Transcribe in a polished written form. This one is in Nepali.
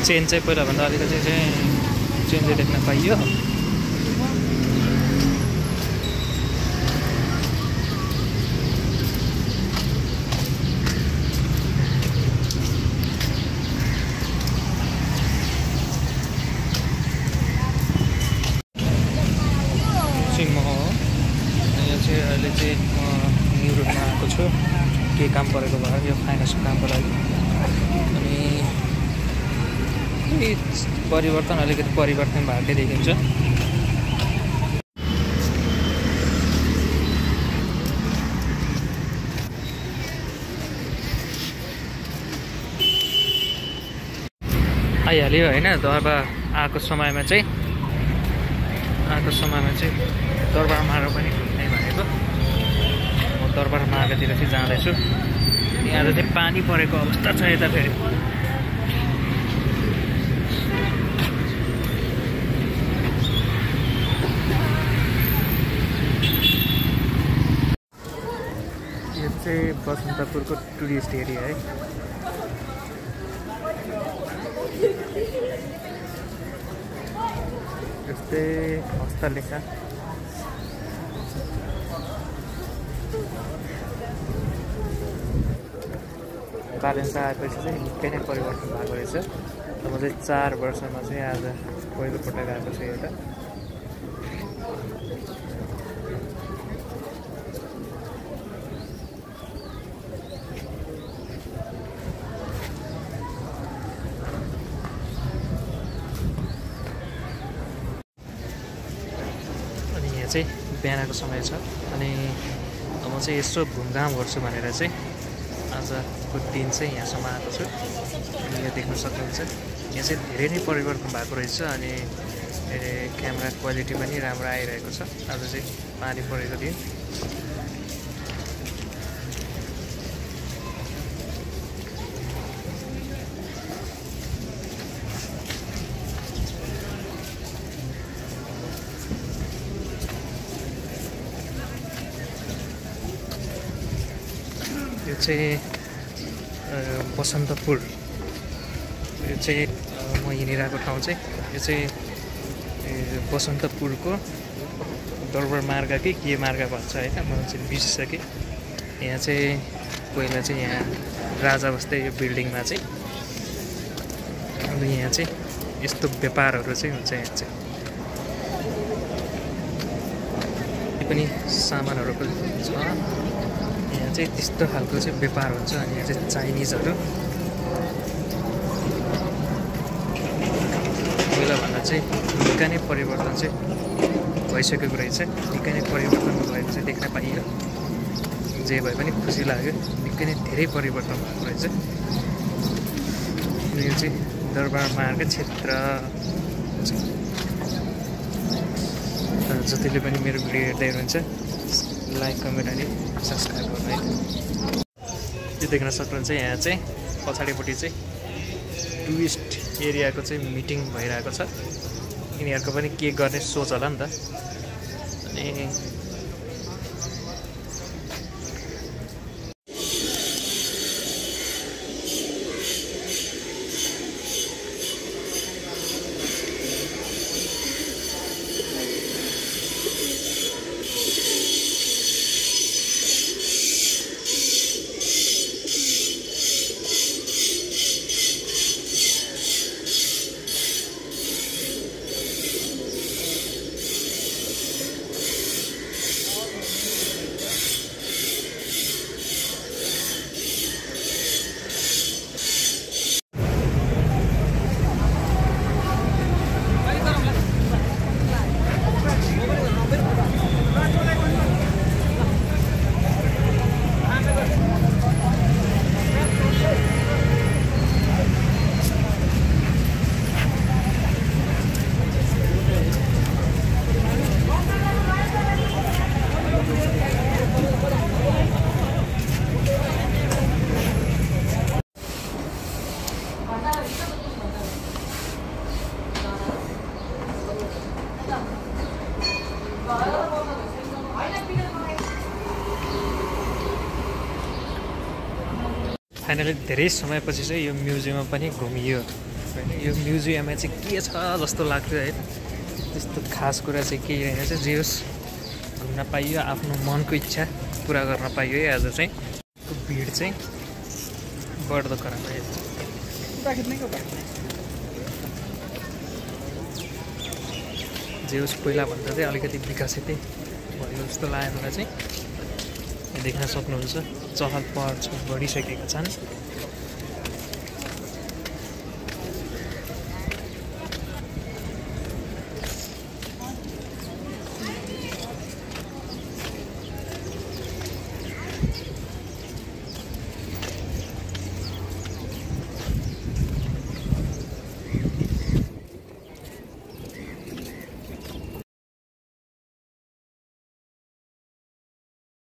चेन चाहिँ पहिलाभन्दा अलिकति चाहिँ चेन्ज देख्न पाइयो। अहिले चाहिँ म न्यु रोडमा आएको छु के काम परेको भएर यो फाइनेन्सको कामको लागि। अनि परिवर्तन अलिकति परिवर्तन भएकै देखिन्छ। आइहाल्यो होइन। दरबार आएको समयमा चाहिँ दरबार मार्ग पनि घुम्ने भनेको। म दरबार मार्गतिर चाहिँ जाँदैछु। यहाँ चाहिँ पानी परेको अवस्था छ यता फेरि। यो चाहिँ बसन्तपुरको टुरिस्ट एरिया है। यस्तै हस्तलेखा बालेन्सा आएपछि चाहिँ निकै नै परिवर्तन भएको रहेछ। म चाहिँ 4 वर्षमा चाहिँ आज पहिलोपटक आएको छु यता। चाहिँ बिहानको समय छ अनि म चाहिँ यसो घुमघाम गर्छु भनेर चाहिँ आजको दिन चाहिँ यहाँसम्म आएको छु। अनि यो देख्न सक्नुहुन्छ यहाँ चाहिँ धेरै नै परिवर्तन भएको रहेछ। अनि क्यामेरा क्वालिटी पनि राम्रो आइरहेको छ। आज चाहिँ पानी परेको दिन। यो चाहिँ बसन्तपुर। यो चाहिँ म हिँडिरहेको ठाउँ चाहिँ यो चाहिँ बसन्तपुरको दरबार मार्ग कि के मार्ग भन्छ होइन। म चाहिँ बिर्सिसकेँ। यहाँ चाहिँ पहिला चाहिँ यहाँ राजा बस्दै यो बिल्डिङमा चाहिँ। अब यहाँ चाहिँ यस्तो व्यापारहरू चाहिँ हुन्छ। यहाँ चाहिँ पनि सामानहरूको छ। यहाँ चाहिँ त्यस्तो खालको चाहिँ व्यापार हुन्छ। अनि यहाँ चाहिँ चाइनिजहरू पहिलाभन्दा चाहिँ निकै नै परिवर्तन चाहिँ भइसकेको रहेछ। निकै नै परिवर्तन भएको चाहिँ देख्न पाइयो। जे भए पनि खुसी लाग्यो। निकै नै धेरै परिवर्तन भएको रहेछ। यो चाहिँ दरबार मार्ग क्षेत्र। जतिले पनि मेरो भिडियो हेर्दै हुनुहुन्छ लाइक कमेन्ट अनि सब्सक्राइब गर्नु है। यो देख्न सक्नुहुन्छ यहाँ चाहिँ पछाडिपट्टि चाहिँ टुरिस्ट एरियाको चाहिँ मिटिङ भइरहेको छ। यिनीहरूको पनि के गर्ने सोच होला नि त। अनि फाइनली धेरै समयपछि चाहिँ यो म्युजियममा पनि घुमियो। होइन यो म्युजियममा चाहिँ के छ जस्तो लाग्थ्यो होइन त्यस्तो खास कुरा चाहिँ केही होइन चाहिँ जे होस् घुम्न पाइयो आफ्नो मनको इच्छा पुरा गर्न पाइयो है आज चाहिँ भिड चाहिँ बढ्दो क्रममा जे होस् पहिलाभन्दा चाहिँ अलिकति विकसितै भयो जस्तो लाग्यो मलाई चाहिँ देख्न सक्नुहुन्छ चहल पहल चाहिँ बढिसकेका छन्